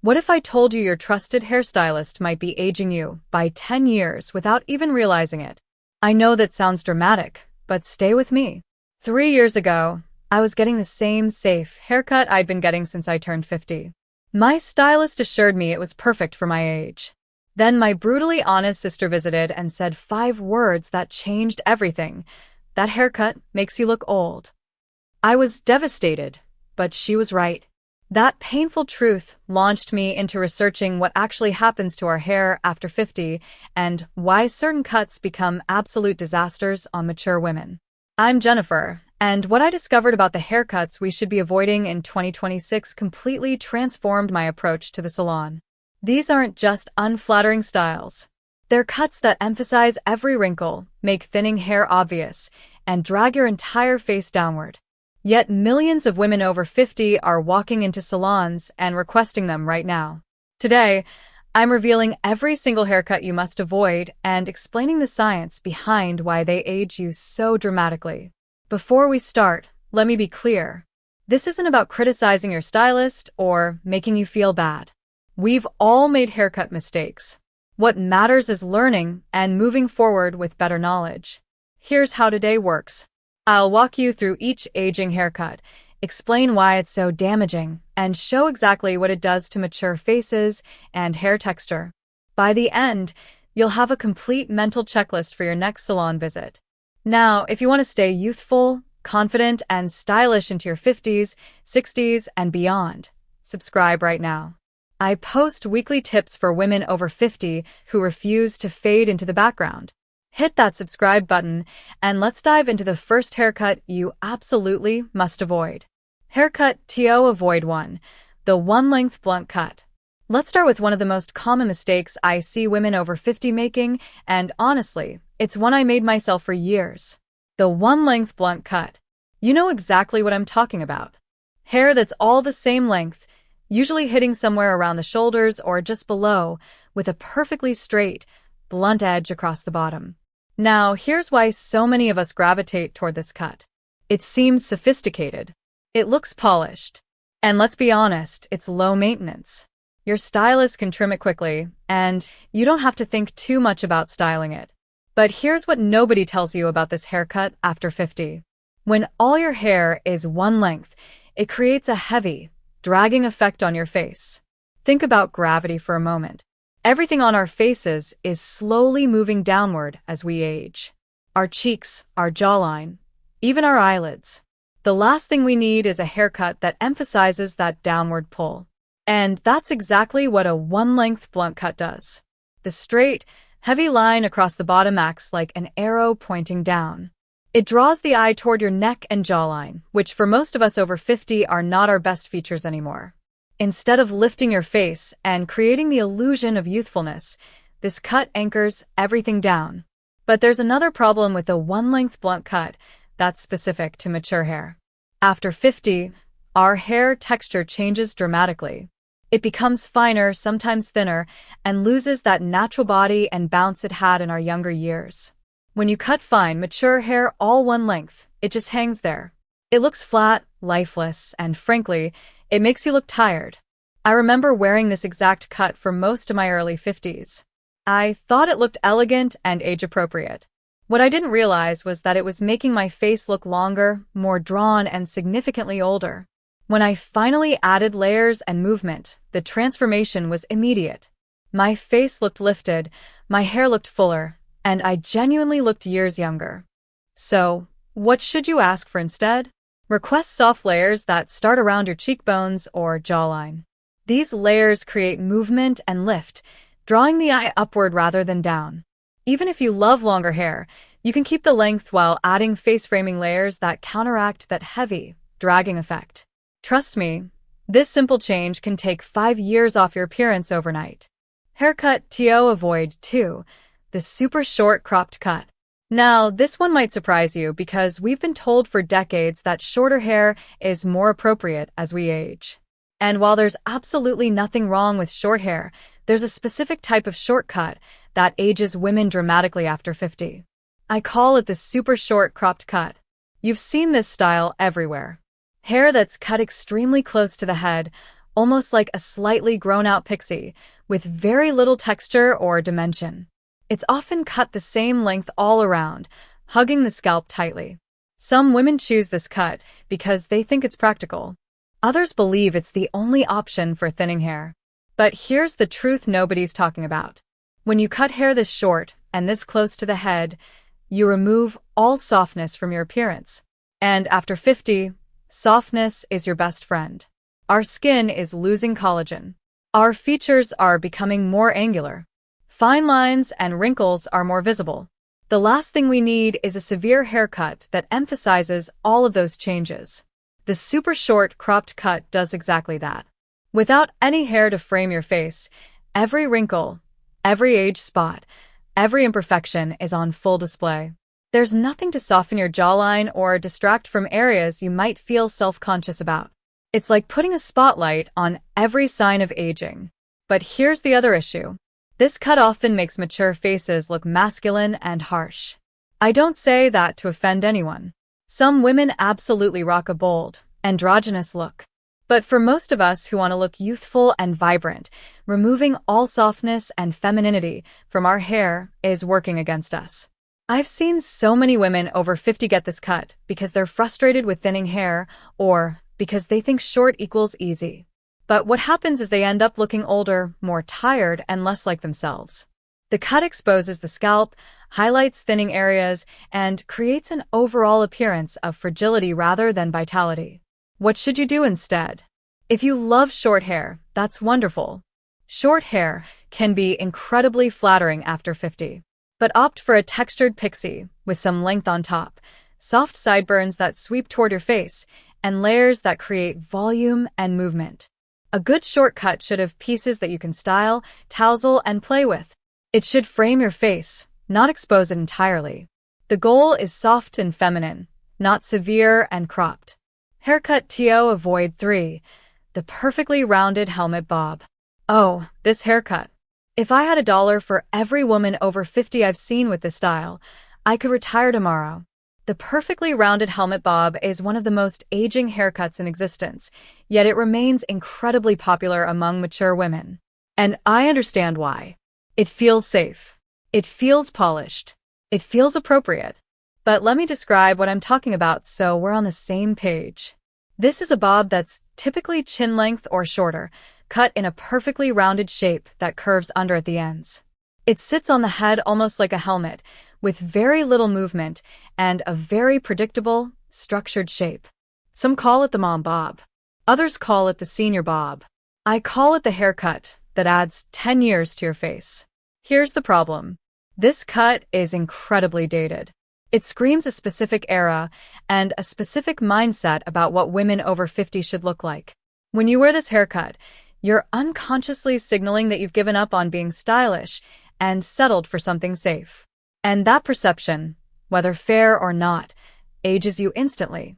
What if I told you your trusted hairstylist might be aging you by 10 years without even realizing it? I know that sounds dramatic, but stay with me. 3 years ago, I was getting the same safe haircut I'd been getting since I turned 50. My stylist assured me it was perfect for my age. Then my brutally honest sister visited and said 5 words that changed everything. That haircut makes you look old. I was devastated, but she was right. That painful truth launched me into researching what actually happens to our hair after 50 and why certain cuts become absolute disasters on mature women. I'm Jennifer, and what I discovered about the haircuts we should be avoiding in 2026 completely transformed my approach to the salon. These aren't just unflattering styles. They're cuts that emphasize every wrinkle, make thinning hair obvious, and drag your entire face downward. Yet millions of women over 50 are walking into salons and requesting them right now. Today, I'm revealing every single haircut you must avoid and explaining the science behind why they age you so dramatically. Before we start, let me be clear. This isn't about criticizing your stylist or making you feel bad. We've all made haircut mistakes. What matters is learning and moving forward with better knowledge. Here's how today works. I'll walk you through each aging haircut, explain why it's so damaging, and show exactly what it does to mature faces and hair texture. By the end, you'll have a complete mental checklist for your next salon visit. Now, if you want to stay youthful, confident, and stylish into your 50s, 60s, and beyond, subscribe right now. I post weekly tips for women over 50 who refuse to fade into the background. Hit that subscribe button, and let's dive into the first haircut you absolutely must avoid. Haircut TO Avoid 1. The one-length blunt cut. Let's start with one of the most common mistakes I see women over 50 making, and honestly, it's one I made myself for years. The one-length blunt cut. You know exactly what I'm talking about. Hair that's all the same length, usually hitting somewhere around the shoulders or just below, with a perfectly straight, blunt edge across the bottom. Now, here's why so many of us gravitate toward this cut. It seems sophisticated. It looks polished. And let's be honest, it's low maintenance. Your stylist can trim it quickly, and you don't have to think too much about styling it. But here's what nobody tells you about this haircut after 50. When all your hair is one length, it creates a heavy, dragging effect on your face. Think about gravity for a moment. Everything on our faces is slowly moving downward as we age. Our cheeks, our jawline, even our eyelids. The last thing we need is a haircut that emphasizes that downward pull. And that's exactly what a one-length blunt cut does. The straight, heavy line across the bottom acts like an arrow pointing down. It draws the eye toward your neck and jawline, which for most of us over 50 are not our best features anymore. Instead of lifting your face and creating the illusion of youthfulness, this cut anchors everything down. But there's another problem with the one-length blunt cut that's specific to mature hair. After 50, our hair texture changes dramatically. It becomes finer, sometimes thinner, and loses that natural body and bounce it had in our younger years. When you cut fine, mature hair all one length, it just hangs there. It looks flat, lifeless, and frankly, it makes you look tired. I remember wearing this exact cut for most of my early 50s. I thought it looked elegant and age-appropriate. What I didn't realize was that it was making my face look longer, more drawn, and significantly older. When I finally added layers and movement, the transformation was immediate. My face looked lifted, my hair looked fuller, and I genuinely looked years younger. So, what should you ask for instead? Request soft layers that start around your cheekbones or jawline. These layers create movement and lift, drawing the eye upward rather than down. Even if you love longer hair, you can keep the length while adding face-framing layers that counteract that heavy, dragging effect. Trust me, this simple change can take 5 years off your appearance overnight. Haircut TO Avoid 2. The super short cropped cut. Now, this one might surprise you because we've been told for decades that shorter hair is more appropriate as we age. And while there's absolutely nothing wrong with short hair, there's a specific type of shortcut that ages women dramatically after 50. I call it the super short cropped cut. You've seen this style everywhere. Hair that's cut extremely close to the head, almost like a slightly grown-out pixie, with very little texture or dimension. It's often cut the same length all around, hugging the scalp tightly. Some women choose this cut because they think it's practical. Others believe it's the only option for thinning hair. But here's the truth nobody's talking about. When you cut hair this short and this close to the head, you remove all softness from your appearance. And after 50, softness is your best friend. Our skin is losing collagen. Our features are becoming more angular. Fine lines and wrinkles are more visible. The last thing we need is a severe haircut that emphasizes all of those changes. The super short cropped cut does exactly that. Without any hair to frame your face, every wrinkle, every age spot, every imperfection is on full display. There's nothing to soften your jawline or distract from areas you might feel self-conscious about. It's like putting a spotlight on every sign of aging. But here's the other issue. This cut often makes mature faces look masculine and harsh. I don't say that to offend anyone. Some women absolutely rock a bold, androgynous look. But for most of us who want to look youthful and vibrant, removing all softness and femininity from our hair is working against us. I've seen so many women over 50 get this cut because they're frustrated with thinning hair or because they think short equals easy. But what happens is they end up looking older, more tired, and less like themselves. The cut exposes the scalp, highlights thinning areas, and creates an overall appearance of fragility rather than vitality. What should you do instead? If you love short hair, that's wonderful. Short hair can be incredibly flattering after 50. But opt for a textured pixie with some length on top, soft sideburns that sweep toward your face, and layers that create volume and movement. A good shortcut should have pieces that you can style, tousle, and play with. It should frame your face, not expose it entirely. The goal is soft and feminine, not severe and cropped. Haircut TO Avoid 3. The perfectly rounded helmet bob. Oh, this haircut. If I had $1 for every woman over 50 I've seen with this style, I could retire tomorrow. The perfectly rounded helmet bob is one of the most aging haircuts in existence, yet it remains incredibly popular among mature women. And I understand why. It feels safe. It feels polished. It feels appropriate. But let me describe what I'm talking about so we're on the same page. This is a bob that's typically chin length or shorter, cut in a perfectly rounded shape that curves under at the ends. It sits on the head almost like a helmet, with very little movement and a very predictable, structured shape. Some call it the mom bob. Others call it the senior bob. I call it the haircut that adds 10 years to your face. Here's the problem. This cut is incredibly dated. It screams a specific era and a specific mindset about what women over 50 should look like. When you wear this haircut, you're unconsciously signaling that you've given up on being stylish and settled for something safe. And that perception, whether fair or not, ages you instantly.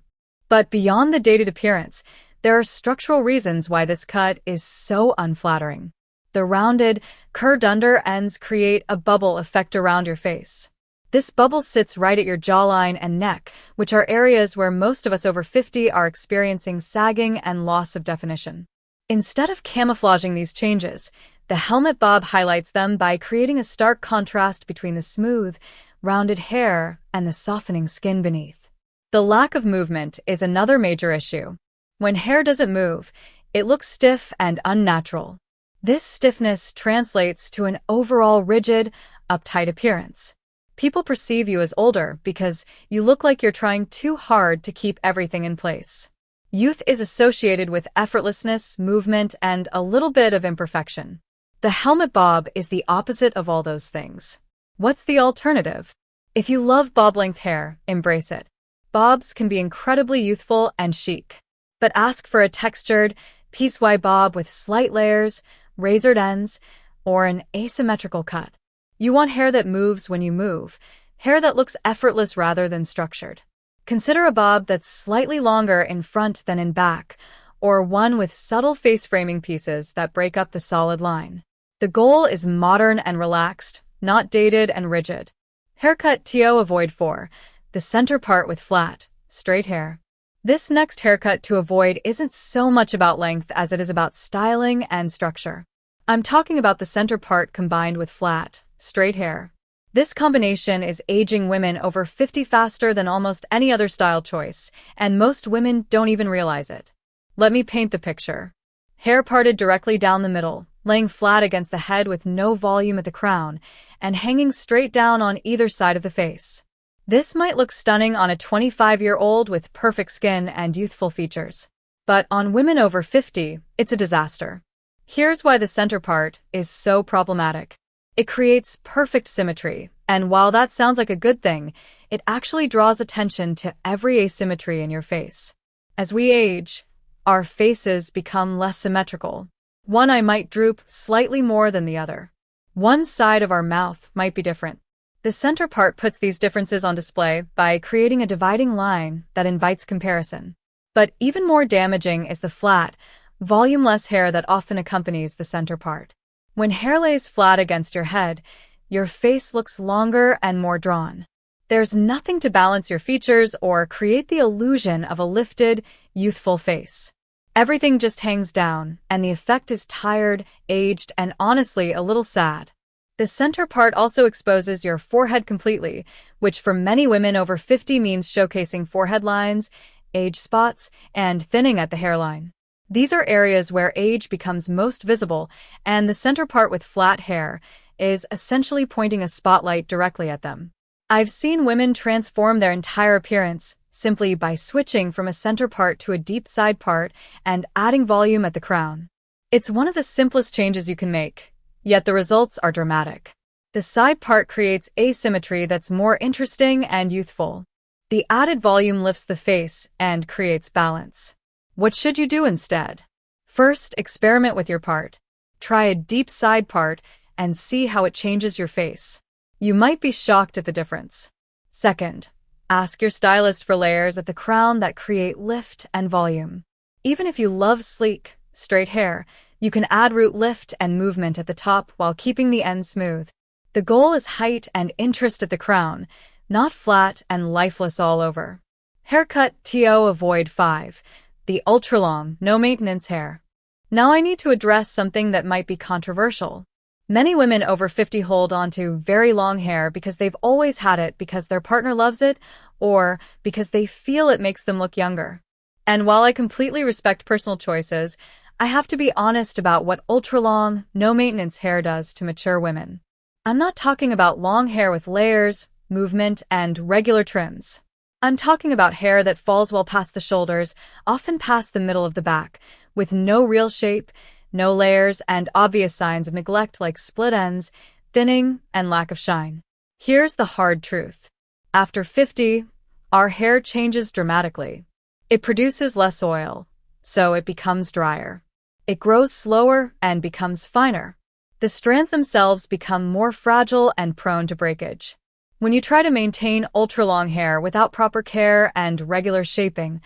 But beyond the dated appearance, there are structural reasons why this cut is so unflattering. The rounded, curved under ends create a bubble effect around your face. This bubble sits right at your jawline and neck, which are areas where most of us over 50 are experiencing sagging and loss of definition. Instead of camouflaging these changes, the helmet bob highlights them by creating a stark contrast between the smooth, rounded hair and the softening skin beneath. The lack of movement is another major issue. When hair doesn't move, it looks stiff and unnatural. This stiffness translates to an overall rigid, uptight appearance. People perceive you as older because you look like you're trying too hard to keep everything in place. Youth is associated with effortlessness, movement, and a little bit of imperfection. The helmet bob is the opposite of all those things. What's the alternative? If you love bob-length hair, embrace it. Bobs can be incredibly youthful and chic. But ask for a textured, piece-wide bob with slight layers, razored ends, or an asymmetrical cut. You want hair that moves when you move, hair that looks effortless rather than structured. Consider a bob that's slightly longer in front than in back, or one with subtle face framing pieces that break up the solid line. The goal is modern and relaxed, not dated and rigid. Haircut TO Avoid 4. The center part with flat, straight hair. This next haircut to avoid isn't so much about length as it is about styling and structure. I'm talking about the center part combined with flat, straight hair. This combination is aging women over 50 faster than almost any other style choice, and most women don't even realize it. Let me paint the picture. Hair parted directly down the middle, laying flat against the head with no volume at the crown, and hanging straight down on either side of the face. This might look stunning on a 25-year-old with perfect skin and youthful features. But on women over 50, it's a disaster. Here's why the center part is so problematic. It creates perfect symmetry, and while that sounds like a good thing, it actually draws attention to every asymmetry in your face. As we age, our faces become less symmetrical. One eye might droop slightly more than the other. One side of our mouth might be different. The center part puts these differences on display by creating a dividing line that invites comparison. But even more damaging is the flat, volumeless hair that often accompanies the center part. When hair lays flat against your head, your face looks longer and more drawn. There's nothing to balance your features or create the illusion of a lifted, youthful face. Everything just hangs down, and the effect is tired, aged, and honestly a little sad. The center part also exposes your forehead completely, which for many women over 50 means showcasing forehead lines, age spots, and thinning at the hairline. These are areas where age becomes most visible, and the center part with flat hair is essentially pointing a spotlight directly at them. I've seen women transform their entire appearance simply by switching from a center part to a deep side part and adding volume at the crown. It's one of the simplest changes you can make, yet the results are dramatic. The side part creates asymmetry that's more interesting and youthful. The added volume lifts the face and creates balance. What should you do instead? First, experiment with your part. Try a deep side part and see how it changes your face. You might be shocked at the difference. Second, ask your stylist for layers at the crown that create lift and volume. Even if you love sleek, straight hair, you can add root lift and movement at the top while keeping the ends smooth. The goal is height and interest at the crown, not flat and lifeless all over. Haircut to avoid 5. The ultra-long, no-maintenance hair. Now I need to address something that might be controversial. Many women over 50 hold on to very long hair because they've always had it because their partner loves it or because they feel it makes them look younger. And while I completely respect personal choices, I have to be honest about what ultra-long, no-maintenance hair does to mature women. I'm not talking about long hair with layers, movement, and regular trims. I'm talking about hair that falls well past the shoulders, often past the middle of the back, with no real shape, no layers, and obvious signs of neglect like split ends, thinning, and lack of shine. Here's the hard truth. After 50, our hair changes dramatically. It produces less oil, so it becomes drier. It grows slower and becomes finer. The strands themselves become more fragile and prone to breakage. When you try to maintain ultra-long hair without proper care and regular shaping,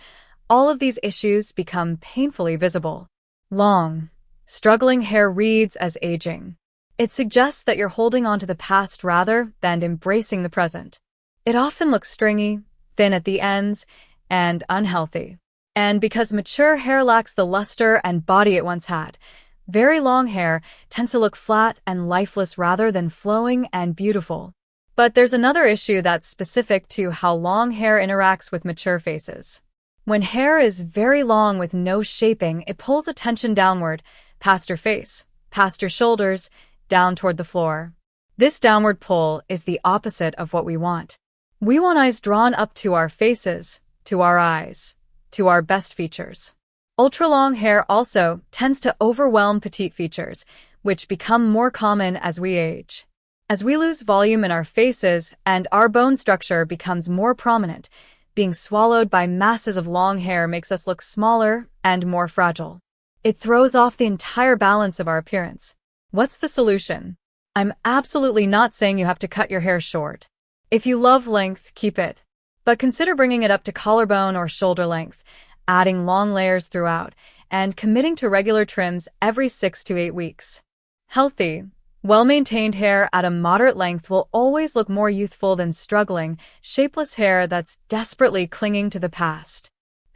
all of these issues become painfully visible. Long, struggling hair reads as aging. It suggests that you're holding on to the past rather than embracing the present. It often looks stringy, thin at the ends, and unhealthy. And because mature hair lacks the luster and body it once had, very long hair tends to look flat and lifeless rather than flowing and beautiful. But there's another issue that's specific to how long hair interacts with mature faces. When hair is very long with no shaping, it pulls attention downward, past your face, past your shoulders, down toward the floor. This downward pull is the opposite of what we want. We want eyes drawn up to our faces, to our eyes, to our best features. Ultra-long hair also tends to overwhelm petite features, which become more common as we age. As we lose volume in our faces and our bone structure becomes more prominent, being swallowed by masses of long hair makes us look smaller and more fragile. It throws off the entire balance of our appearance. What's the solution? I'm absolutely not saying you have to cut your hair short. If you love length, keep it. But consider bringing it up to collarbone or shoulder length, adding long layers throughout, and committing to regular trims every 6 to 8 weeks. Healthy, well-maintained hair at a moderate length will always look more youthful than struggling, shapeless hair that's desperately clinging to the past.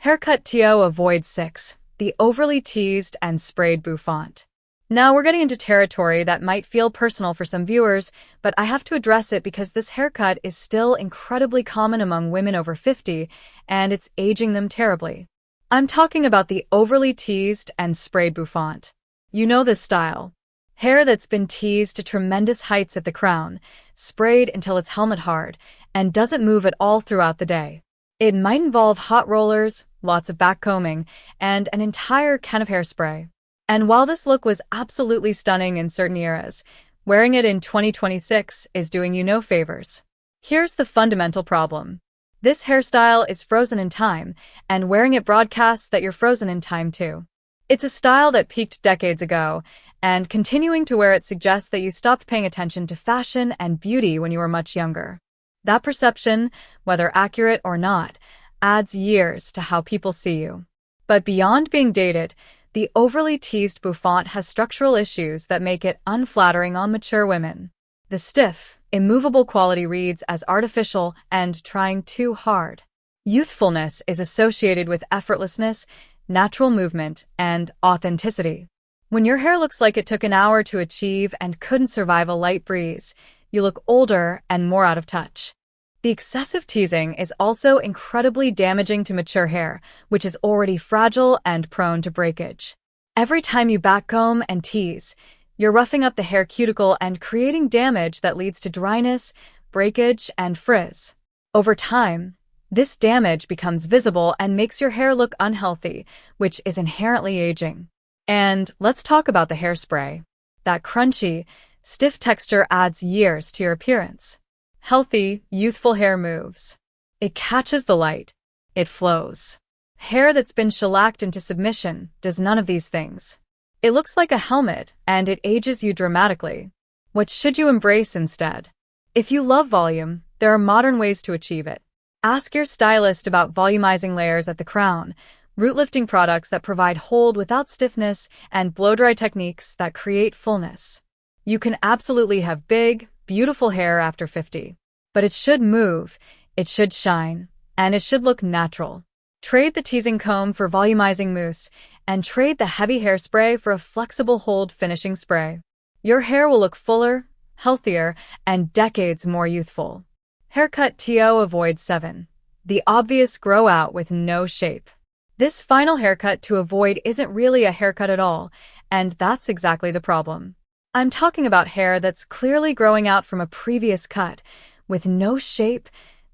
Haircut to avoid 6. The overly teased and sprayed bouffant. Now we're getting into territory that might feel personal for some viewers, but I have to address it because this haircut is still incredibly common among women over 50, and it's aging them terribly. I'm talking about the overly teased and sprayed bouffant. You know this style. Hair that's been teased to tremendous heights at the crown, sprayed until it's helmet hard, and doesn't move at all throughout the day. It might involve hot rollers, lots of backcombing, and an entire can of hairspray. And while this look was absolutely stunning in certain eras, wearing it in 2026 is doing you no favors. Here's the fundamental problem. This hairstyle is frozen in time, and wearing it broadcasts that you're frozen in time too. It's a style that peaked decades ago, and continuing to wear it suggests that you stopped paying attention to fashion and beauty when you were much younger. That perception, whether accurate or not, adds years to how people see you. But beyond being dated, the overly teased bouffant has structural issues that make it unflattering on mature women. The stiff, immovable quality reads as artificial and trying too hard. Youthfulness is associated with effortlessness, natural movement, and authenticity. When your hair looks like it took an hour to achieve and couldn't survive a light breeze, you look older and more out of touch. The excessive teasing is also incredibly damaging to mature hair, which is already fragile and prone to breakage. Every time you backcomb and tease, you're roughing up the hair cuticle and creating damage that leads to dryness, breakage, and frizz. Over time, this damage becomes visible and makes your hair look unhealthy, which is inherently aging. And let's talk about the hairspray. That crunchy, stiff texture adds years to your appearance. Healthy, youthful hair moves. It catches the light. It flows. Hair that's been shellacked into submission does none of these things. It looks like a helmet, and it ages you dramatically. What should you embrace instead? If you love volume, there are modern ways to achieve it. Ask your stylist about volumizing layers at the crown, root-lifting products that provide hold without stiffness, and blow-dry techniques that create fullness. You can absolutely have big, beautiful hair after 50. But it should move, it should shine, and it should look natural. Trade the teasing comb for volumizing mousse, and trade the heavy hairspray for a flexible hold finishing spray. Your hair will look fuller, healthier, and decades more youthful. Haircut to avoid 7. The obvious grow out with no shape. This final haircut to avoid isn't really a haircut at all, and that's exactly the problem. I'm talking about hair that's clearly growing out from a previous cut, with no shape,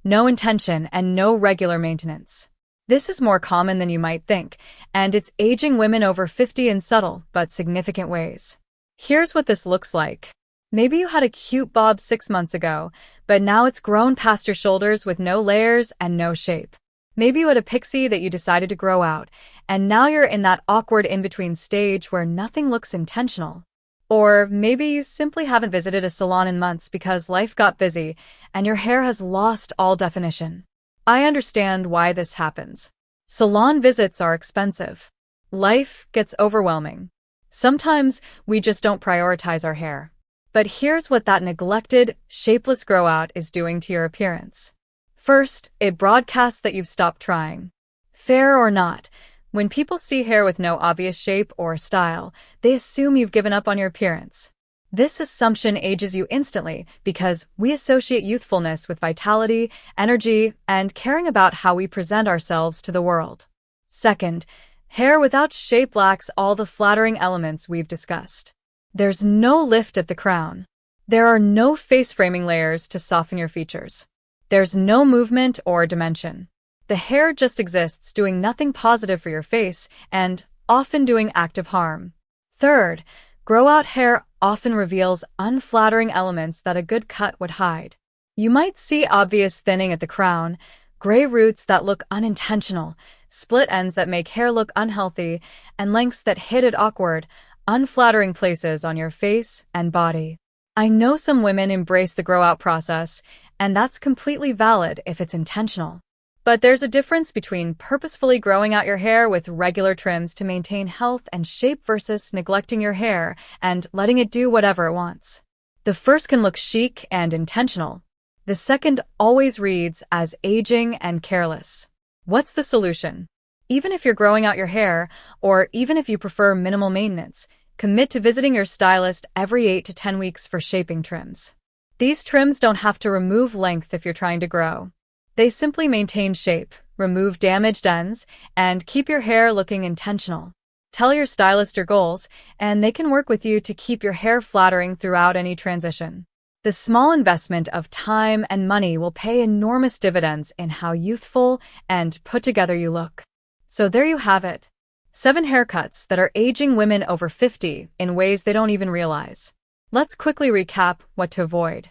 no intention, and no regular maintenance. This is more common than you might think, and it's aging women over 50 in subtle but significant ways. Here's what this looks like. Maybe you had a cute bob 6 months ago, but now it's grown past your shoulders with no layers and no shape. Maybe you had a pixie that you decided to grow out, and now you're in that awkward in-between stage where nothing looks intentional. Or maybe you simply haven't visited a salon in months because life got busy and your hair has lost all definition. I understand why this happens. Salon visits are expensive. Life gets overwhelming. Sometimes we just don't prioritize our hair. But here's what that neglected, shapeless grow out is doing to your appearance. First, it broadcasts that you've stopped trying. Fair or not, when people see hair with no obvious shape or style, they assume you've given up on your appearance. This assumption ages you instantly because we associate youthfulness with vitality, energy, and caring about how we present ourselves to the world. Second, hair without shape lacks all the flattering elements we've discussed. There's no lift at the crown. There are no face framing layers to soften your features. There's no movement or dimension. The hair just exists doing nothing positive for your face and often doing active harm. Third, grow-out hair often reveals unflattering elements that a good cut would hide. You might see obvious thinning at the crown, gray roots that look unintentional, split ends that make hair look unhealthy, and lengths that hit at awkward, unflattering places on your face and body. I know some women embrace the grow-out process, and that's completely valid if it's intentional. But there's a difference between purposefully growing out your hair with regular trims to maintain health and shape versus neglecting your hair and letting it do whatever it wants. The first can look chic and intentional. The second always reads as aging and careless. What's the solution? Even if you're growing out your hair, or even if you prefer minimal maintenance, commit to visiting your stylist every 8 to 10 weeks for shaping trims. These trims don't have to remove length if you're trying to grow. They simply maintain shape, remove damaged ends, and keep your hair looking intentional. Tell your stylist your goals, and they can work with you to keep your hair flattering throughout any transition. The small investment of time and money will pay enormous dividends in how youthful and put together you look. So there you have it. 7 haircuts that are aging women over 50 in ways they don't even realize. Let's quickly recap what to avoid.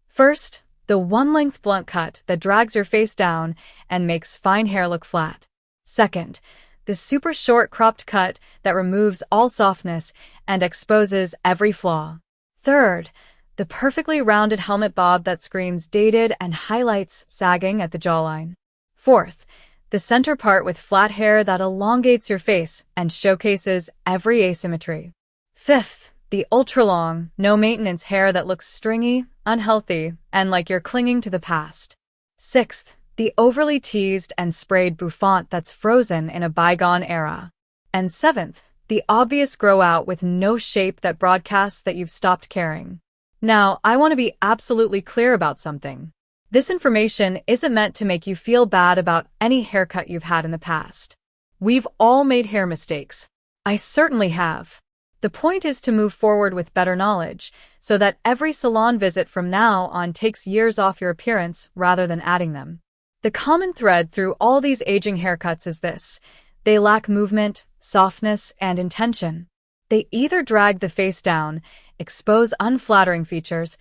First, the one-length blunt cut that drags your face down and makes fine hair look flat. Second, the super short cropped cut that removes all softness and exposes every flaw. Third, the perfectly rounded helmet bob that screams dated and highlights sagging at the jawline. Fourth, the center part with flat hair that elongates your face and showcases every asymmetry. Fifth, the ultra-long, no-maintenance hair that looks stringy, unhealthy, and like you're clinging to the past. Sixth, the overly teased and sprayed bouffant that's frozen in a bygone era. And seventh, the obvious grow-out with no shape that broadcasts that you've stopped caring. Now, I want to be absolutely clear about something. This information isn't meant to make you feel bad about any haircut you've had in the past. We've all made hair mistakes. I certainly have. The point is to move forward with better knowledge, so that every salon visit from now on takes years off your appearance rather than adding them. The common thread through all these aging haircuts is this: they lack movement, softness, and intention. They either drag the face down, expose unflattering features,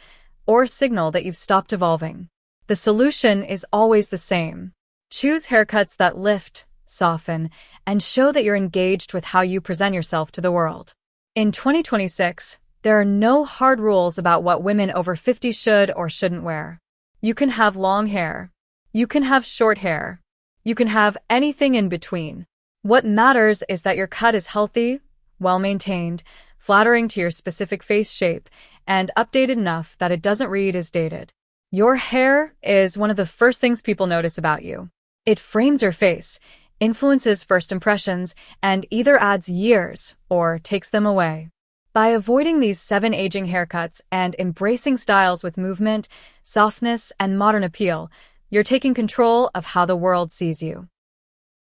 or signal that you've stopped evolving. The solution is always the same. Choose haircuts that lift, soften, and show that you're engaged with how you present yourself to the world. In 2026, there are no hard rules about what women over 50 should or shouldn't wear. You can have long hair. You can have short hair. You can have anything in between. What matters is that your cut is healthy, well-maintained, flattering to your specific face shape, and updated enough that it doesn't read as dated. Your hair is one of the first things people notice about you. It frames your face, influences first impressions, and either adds years or takes them away. By avoiding these 7 aging haircuts and embracing styles with movement, softness, and modern appeal, you're taking control of how the world sees you.